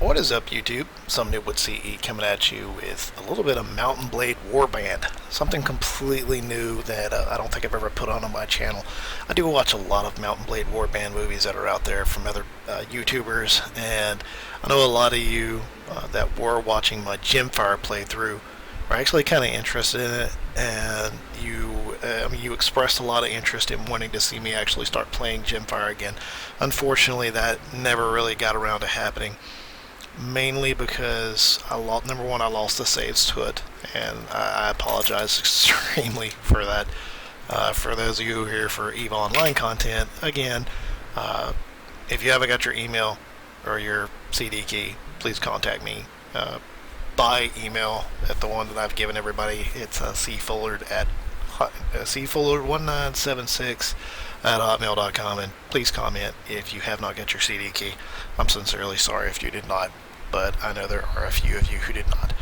What is up, YouTube? SomeNoobWithCE coming at you with a little bit of Mountain Blade Warband. Something completely new that I don't think I've ever put on my channel. I do watch a lot of Mountain Blade Warband movies that are out there from other YouTubers, and I know a lot of you that were watching my Gemfire playthrough are actually kind of interested in it, and you expressed a lot of interest in wanting to see me actually start playing Gemfire again. Unfortunately, that never really got around to happening. Mainly because number one, I lost the saves to it, and I apologize extremely for that. For those of you who are here for EVE Online content, again, if you haven't got your email or your CD key, please contact me by email at the one that I've given everybody. It's cfullard at cfullard1976 at hotmail.com, and please comment if you have not got your CD key. I'm sincerely sorry if you did not, but I know there are a few of you who did not.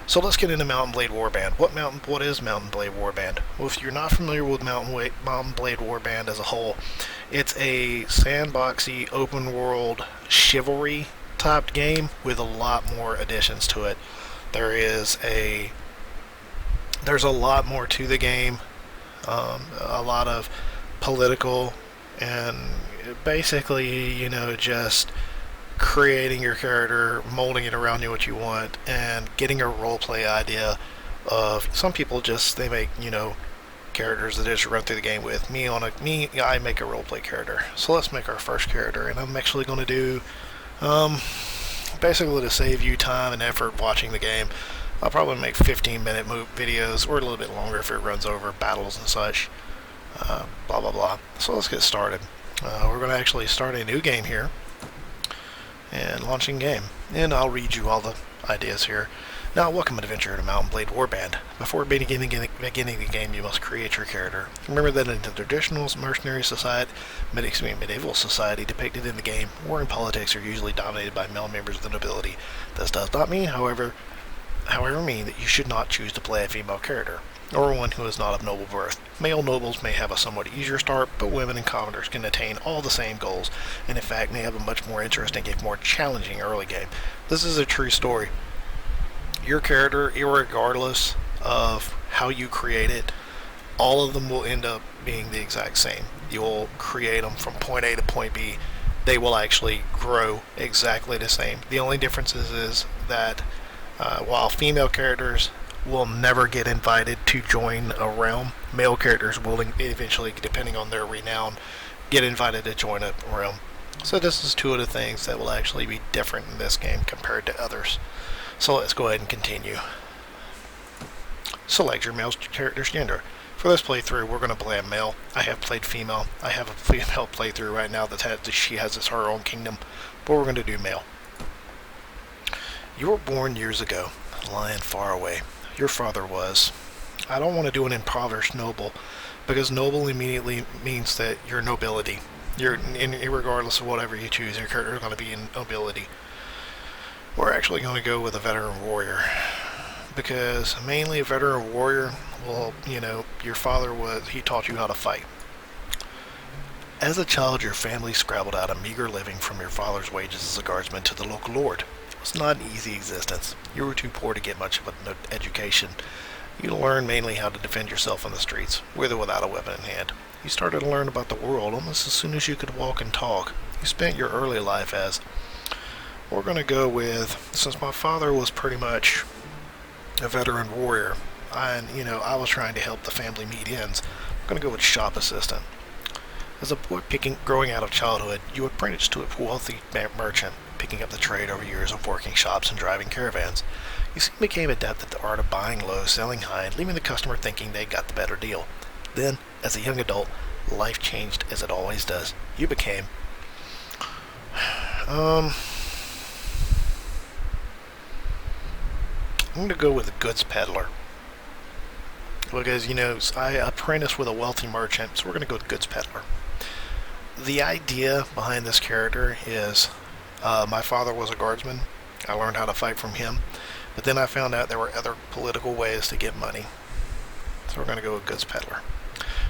So let's get into Mountain Blade Warband. What is Mountain Blade Warband? Well, if you're not familiar with Mountain Blade Warband as a whole, it's a sandboxy, open world, chivalry type game with a lot more additions to it. There's a lot more to the game, a lot of political, and basically, just creating your character, molding it around you what you want, and getting a roleplay idea of, some people they make, characters that they just run through the game with. I make a roleplay character. So let's make our first character, and I'm actually going to do, basically to save you time and effort watching the game, I'll probably make 15-minute videos, or a little bit longer if it runs over battles and such. Blah blah blah. So let's get started. We're going to actually start a new game here and launching game, and I'll read you all the ideas here. Now, welcome adventure to Mountain Blade Warband. Before beginning the game, you must create your character. Remember that in the traditional mercenary society, medieval society depicted in the game, war and politics are usually dominated by male members of the nobility. This does not mean, however mean that you should not choose to play a female character, or one who is not of noble birth. Male nobles may have a somewhat easier start, but women and commoners can attain all the same goals, and in fact may have a much more interesting and more challenging early game. This is a true story. Your character, irregardless of how you create it, all of them will end up being the exact same. You'll create them from point A to point B. They will actually grow exactly the same. The only difference is that while female characters will never get invited to join a realm, male characters will eventually, depending on their renown, get invited to join a realm. So this is two of the things that will actually be different in this game compared to others. So let's go ahead and continue. Select your male character's gender. For this playthrough, we're going to play a male. I have played female. I have a female playthrough right now she has her own kingdom, but we're going to do male. You were born years ago, lying far away. Your father was. I don't want to do an impoverished noble, because noble immediately means that you're nobility. Regardless of whatever you choose, your character is going to be in nobility. We're actually going to go with a veteran warrior, because mainly a veteran warrior, well, your father he taught you how to fight. As a child, your family scrabbled out a meager living from your father's wages as a guardsman to the local lord. It was not an easy existence. You were too poor to get much of an education. You learned mainly how to defend yourself on the streets, with or without a weapon in hand. You started to learn about the world almost as soon as you could walk and talk. You spent your early life as... We're going to go with, since my father was pretty much a veteran warrior, and I was trying to help the family meet ends, I'm going to go with shop assistant. As a boy growing out of childhood, you apprenticed to a wealthy merchant, picking up the trade over years of working shops and driving caravans. You soon became adept at the art of buying low, selling high, and leaving the customer thinking they got the better deal. Then, as a young adult, life changed as it always does. You became... I'm going to go with a goods peddler. Because, I apprenticed with a wealthy merchant, so we're going to go with goods peddler. The idea behind this character is... my father was a guardsman. I learned how to fight from him. But then I found out there were other political ways to get money. So we're going to go with goods peddler.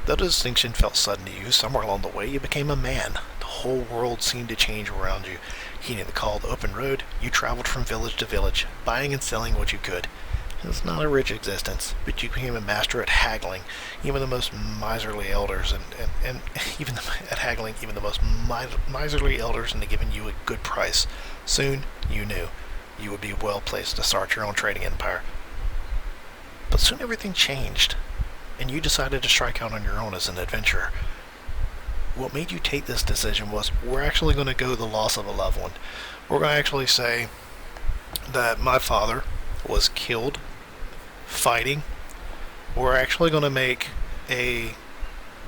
Though the distinction felt sudden to you, somewhere along the way you became a man. The whole world seemed to change around you. Heeding the call of the open road, you traveled from village to village, buying and selling what you could. It's not a rich existence, but you became a master at haggling even the most miserly elders, and even at haggling even the most miserly elders into giving you a good price. Soon, you knew you would be well placed to start your own trading empire. But soon everything changed, and you decided to strike out on your own as an adventurer. What made you take this decision was, we're actually going to go the loss of a loved one. We're going to actually say that my father was killed fighting. We're actually going to make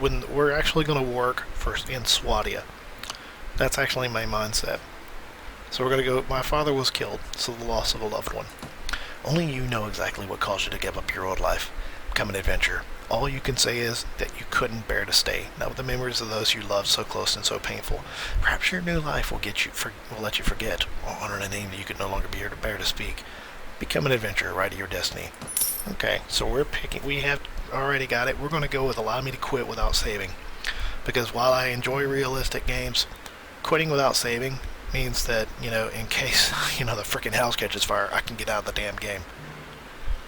we're actually going to work in Swadia. That's actually my mindset. So we're going to go, my father was killed, so the loss of a loved one. Only you know exactly what caused you to give up your old life, become an adventurer. All you can say is that you couldn't bear to stay, not with the memories of those you loved so close and so painful. Perhaps your new life will let you forget, or honor a name that you could no longer bear to speak. Become an adventurer, right to your destiny. Okay, so we have already got it. We're going to go with allow me to quit without saving. Because while I enjoy realistic games, quitting without saving means that, in case, the freaking house catches fire, I can get out of the damn game.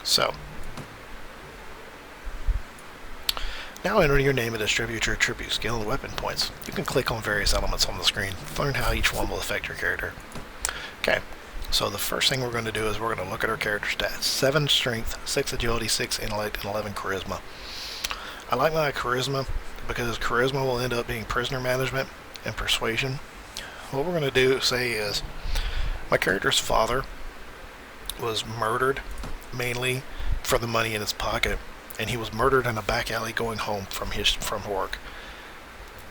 So, now enter your name and distribute your attribute skill and weapon points. You can click on various elements on the screen, learn how each one will affect your character. Okay, so the first thing we're going to do is we're going to look at our character stats. 7 strength, 6 agility, 6 intellect, and 11 charisma. I like my charisma because charisma will end up being prisoner management and persuasion. What we're going to say is, my character's father was murdered mainly for the money in his pocket, and he was murdered in a back alley going home from work.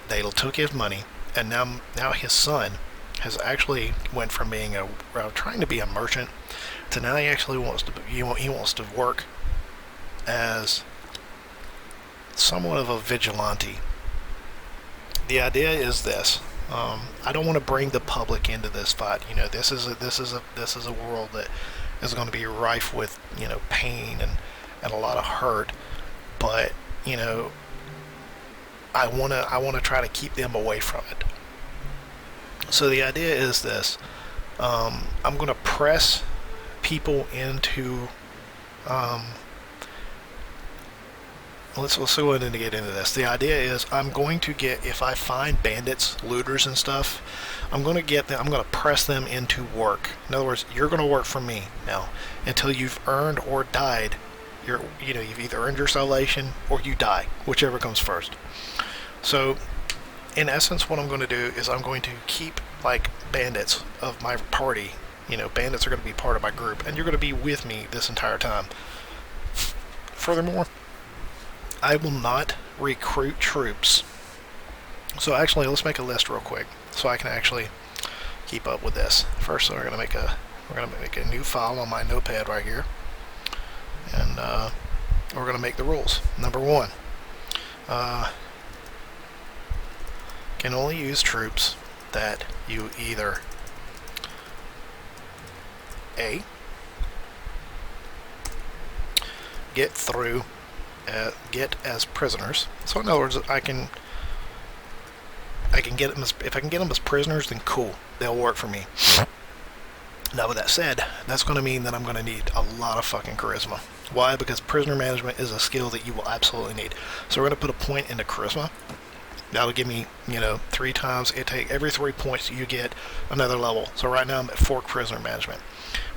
They took his money, and now his son has actually went from being trying to be a merchant to now he actually wants to work as somewhat of a vigilante. The idea is this. I don't want to bring the public into this fight. This is a world that is going to be rife with pain and a lot of hurt. But I want to try to keep them away from it. So the idea is this. I'm going to press people into. Let's go ahead and get into this. The idea is I'm going to get, if I find bandits, looters and stuff, I'm going to press them into work. In other words, you're going to work for me now until you've earned or died. You've either earned your salvation or you die, whichever comes first. So, in essence, what I'm going to do is I'm going to keep bandits of my party. Bandits are going to be part of my group, and you're going to be with me this entire time. Furthermore, I will not recruit troops. So actually, let's make a list real quick so I can actually keep up with this. First, we're going to make a new file on my notepad right here, and we're going to make the rules. Number 1, can only use troops that you either A, get as prisoners. So in other words, I can get them if I can get them as prisoners, then cool, they'll work for me. Now with that said, that's going to mean that I'm going to need a lot of fucking charisma. Why? Because prisoner management is a skill that you will absolutely need. So we're going to put a point into charisma. That'll give me, 3 times. Every 3 points you get another level. So right now I'm at 4 prisoner management,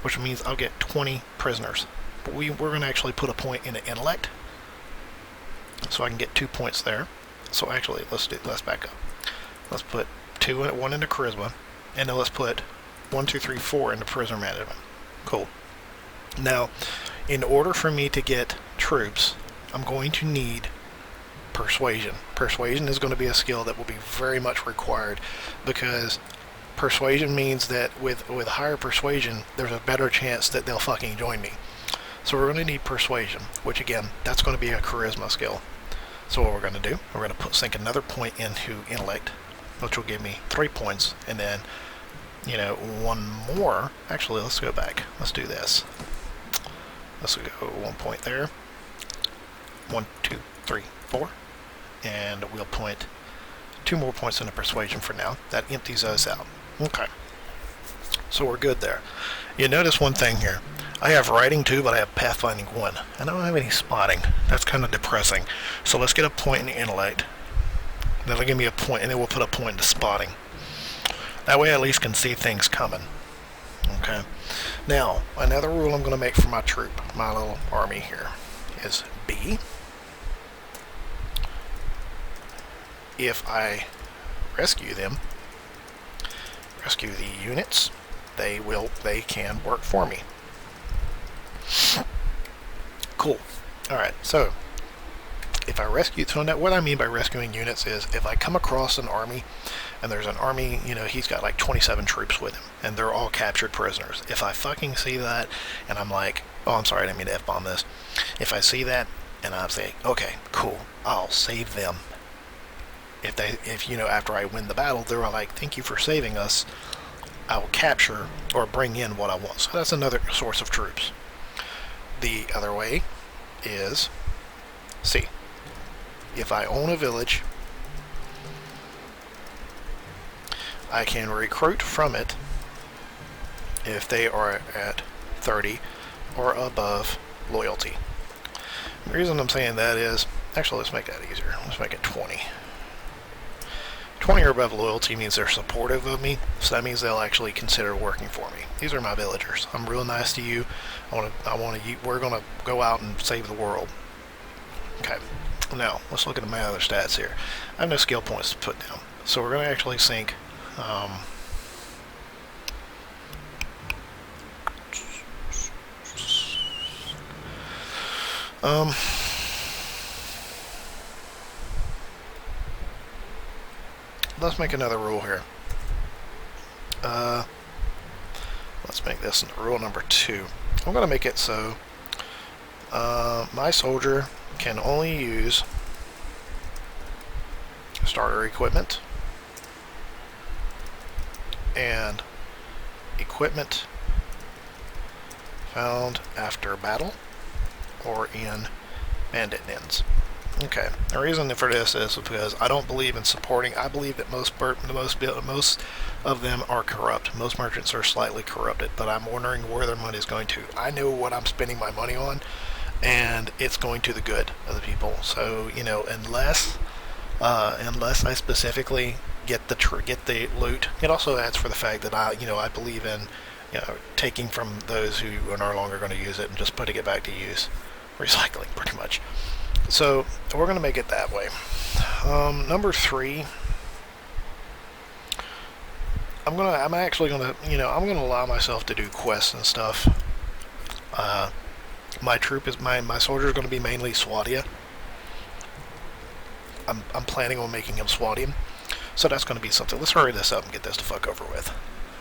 which means I'll get 20 prisoners. But we're going to actually put a point into intellect, so I can get 2 points there. So actually, let's back up. Let's put 1 into charisma, and then let's put 1, 2, 3, 4 into prisoner management. Cool. Now, in order for me to get troops, I'm going to need persuasion. Persuasion is going to be a skill that will be very much required, because persuasion means that with higher persuasion, there's a better chance that they'll fucking join me. So we're going to need persuasion, which again, that's going to be a charisma skill. So what we're going to do, we're going to sink another point into intellect, which will give me 3 points, and then, 1 more. Actually, let's go back. Let's do this. Let's go 1 point there. 1, 2, 3, 4. And we'll point 2 more points in the persuasion for now. That empties us out. Okay. So we're good there. You notice one thing here. I have writing 2, but I have pathfinding 1. I don't have any spotting. That's kind of depressing. So let's get a point in intellect. That'll give me a point, and then we'll put a point into spotting. That way I at least can see things coming. Okay. Now, another rule I'm going to make for my troop, my little army here, is B. If I rescue them, rescue the units, they can work for me. Cool. Alright, so if I rescue, so what I mean by rescuing units is if I come across an army and there's an army, you know, he's got like 27 troops with him and they're all captured prisoners. If I fucking see that and I'm like, oh, I'm sorry, I didn't mean to F-bomb this. If I see that and I'm saying, okay, cool, I'll save them. If you know, after I win the battle, they're like, thank you for saving us, I will capture or bring in what I want. So that's another source of troops. The other way is C. If I own a village, I can recruit from it if they are at 30 or above loyalty. The reason I'm saying that is, actually let's make that easier. Let's make it 20. 20 or above loyalty means they're supportive of me, so that means they'll actually consider working for me. These are my villagers. I'm real nice to you. We're gonna go out and save the world. Okay. Now let's look at my other stats here. I have no skill points to put down, so we're gonna actually sync. Let's make another rule here. Let's make this rule number 2. I'm going to make it so my soldier can only use starter equipment and equipment found after battle or in bandit dens. Okay, the reason for this is because I don't believe in supporting. I believe that most of them are corrupt. Most merchants are slightly corrupted, but I'm wondering where their money is going to. I know what I'm spending my money on, and it's going to the good of the people. So, you know, unless I specifically get the loot, it also adds for the fact that I believe in, you know, taking from those who are no longer going to use it and just putting it back to use, recycling pretty much. So we're going to make it that way. Number 3, I'm actually going to allow myself to do quests and stuff. My troop is my soldier is going to be mainly Swadia. I'm planning on making him Swadian, so that's going to be something. Let's hurry this up and get this to fuck over with.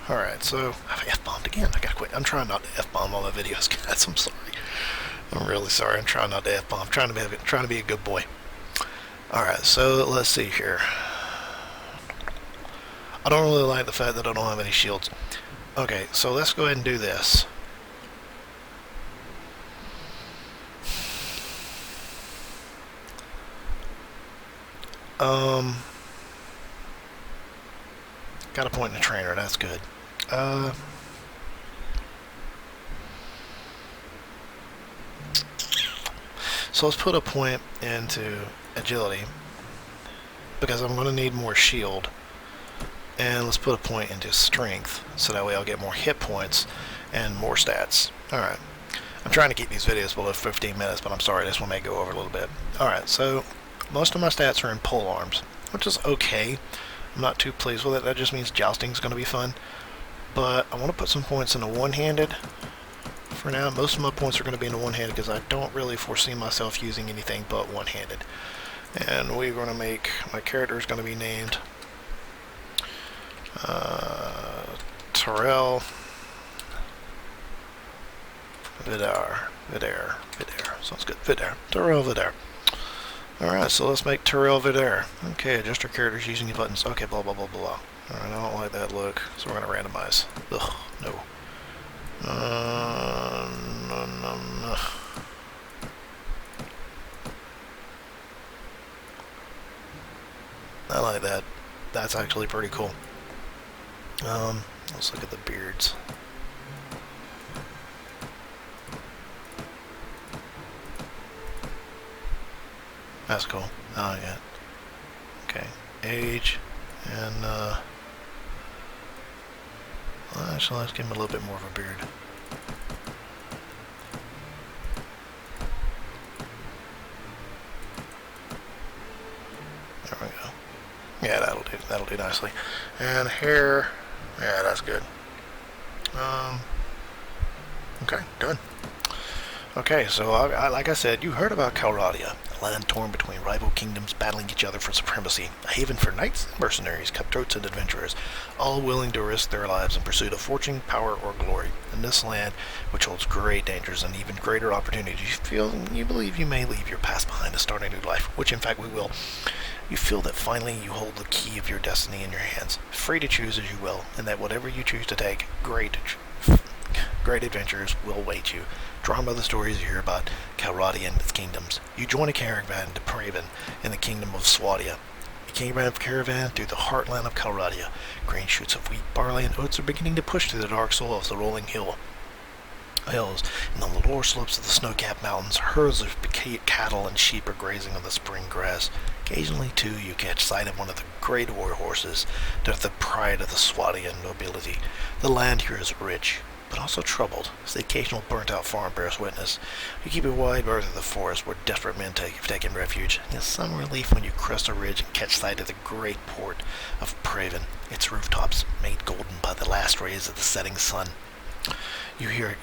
All right, so I've F-bombed again. I gotta quit. I'm trying not to F-bomb all the videos, guys. I'm sorry. I'm really sorry. I'm trying not to F-bomb. I'm trying to be a good boy. Alright, so let's see here. I don't really like the fact that I don't have any shields. Okay, so let's go ahead and do this. Got a point in the trainer. That's good. So let's put a point into agility because I'm going to need more shield, and let's put a point into strength so that way I'll get more hit points and more stats. Alright, I'm trying to keep these videos below 15 minutes, but I'm sorry, this one may go over a little bit. Alright, so most of my stats are in pole arms, which is okay. I'm not too pleased with it. That just means jousting is going to be fun, but I want to put some points into one-handed. For now, most of my points are going to be in the one-handed because I don't really foresee myself using anything but one-handed. And we're going to make, my character is going to be named Terrell Vidar. Sounds good. Terrell Vidar. Alright, so let's make Terrell Vidar. Okay, adjust your characters using the buttons. Okay, blah, blah, blah, blah. Alright, I don't like that look, so we're going to randomize. Ugh, no. No. I like that. That's actually pretty cool. Let's look at the beards. That's cool. Oh, yeah. Okay. Age. And, well, actually, let's give him a little bit more of a beard. There we go. Yeah, that'll do nicely. And hair. Yeah, that's good. Okay, good. Okay, so like I said, you heard about Calradia, a land torn between rival kingdoms battling each other for supremacy, a haven for knights, mercenaries, cutthroats, and adventurers, all willing to risk their lives in pursuit of fortune, power, or glory. In this land, which holds great dangers and even greater opportunities, you believe you may leave your past behind to start a new life, which in fact we will. You feel that finally you hold the key of your destiny in your hands, free to choose as you will, and that whatever you choose to take, great adventures will await you. Drawn by the stories you hear about Calradia and its kingdoms, you join a caravan to Praven in the kingdom of Swadia. A caravan through the heartland of Calradia. Green shoots of wheat, barley, and oats are beginning to push through the dark soil of the rolling hills, and on the lower slopes of the snow-capped mountains, herds of cattle and sheep are grazing on the spring grass. Occasionally, too, you catch sight of one of the great war horses that are the pride of the Swadian nobility. The land here is rich, but also troubled, as the occasional burnt-out farm bears witness. You keep a wide berth of the forest where desperate men have taken refuge, and get some relief when you crest a ridge and catch sight of the great port of Praven, its rooftops made golden by the last rays of the setting sun.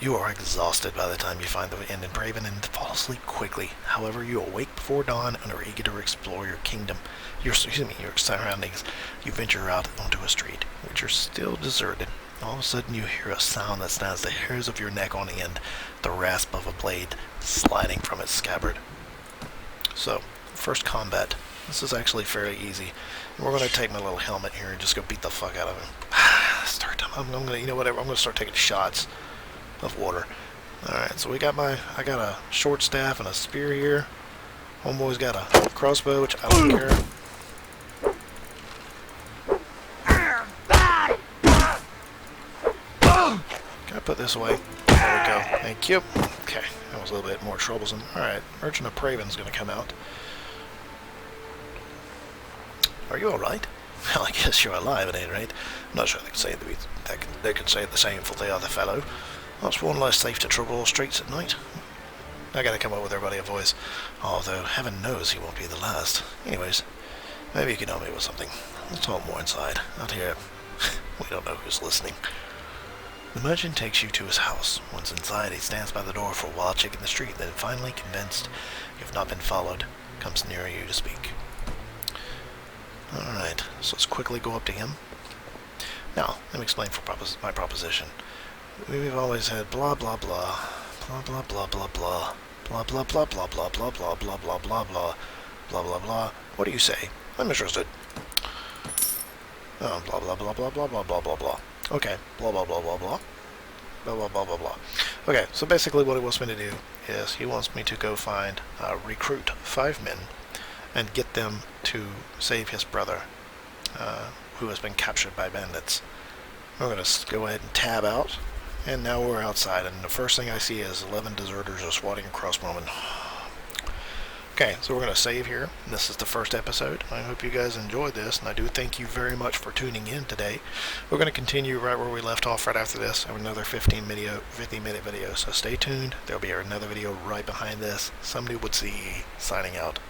You are exhausted by the time you find the end in Praven and fall asleep quickly. However, you awake before dawn and are eager to explore your surroundings. You venture out onto a street, which are still deserted. All of a sudden you hear a sound that stands the hairs of your neck on end, the rasp of a blade sliding from its scabbard. So, first combat. This is actually fairly easy. And we're going to take my little helmet here and just go beat the fuck out of him. I'm going to, you know whatever, I'm going to start taking shots of water. Alright, so I got a short staff and a spear here. Homeboy's got a crossbow, which I don't care. Gotta put this away. There we go. Thank you. Okay, that was a little bit more troublesome. Alright, Merchant of Praven's gonna come out. Are you alright? Well, I guess you're alive at any rate. I'm not sure they can say the same for the other fellow. That's one less safe to trouble all streets at night. I gotta come up with everybody a voice. Although, heaven knows he won't be the last. Anyways, maybe you can help me with something. Let's talk more inside. Out here, we don't know who's listening. The merchant takes you to his house. Once inside, he stands by the door for a while checking the street, then finally, convinced you have not been followed, comes nearer you to speak. Alright, so let's quickly go up to him. Now, let me explain my proposition. We've always had blah blah blah, blah blah blah blah blah, blah blah blah blah blah blah blah blah blah blah blah blah blah blah. What do you say? I'm interested. Oh, blah blah blah blah blah blah blah blah blah. Okay, blah blah blah blah blah. Blah blah blah blah blah. Okay, so basically what he wants me to do is he wants me to go recruit 5 men and get them to save his brother, who has been captured by bandits. We're going to go ahead and tab out, and now we're outside, and the first thing I see is 11 deserters are swatting a crossbowman. Okay, so we're going to save here. This is the first episode. I hope you guys enjoyed this, and I do thank you very much for tuning in today. We're going to continue right where we left off right after this. I have another 50-minute video, so stay tuned. There'll be another video right behind this. SomeNoobWithCE signing out.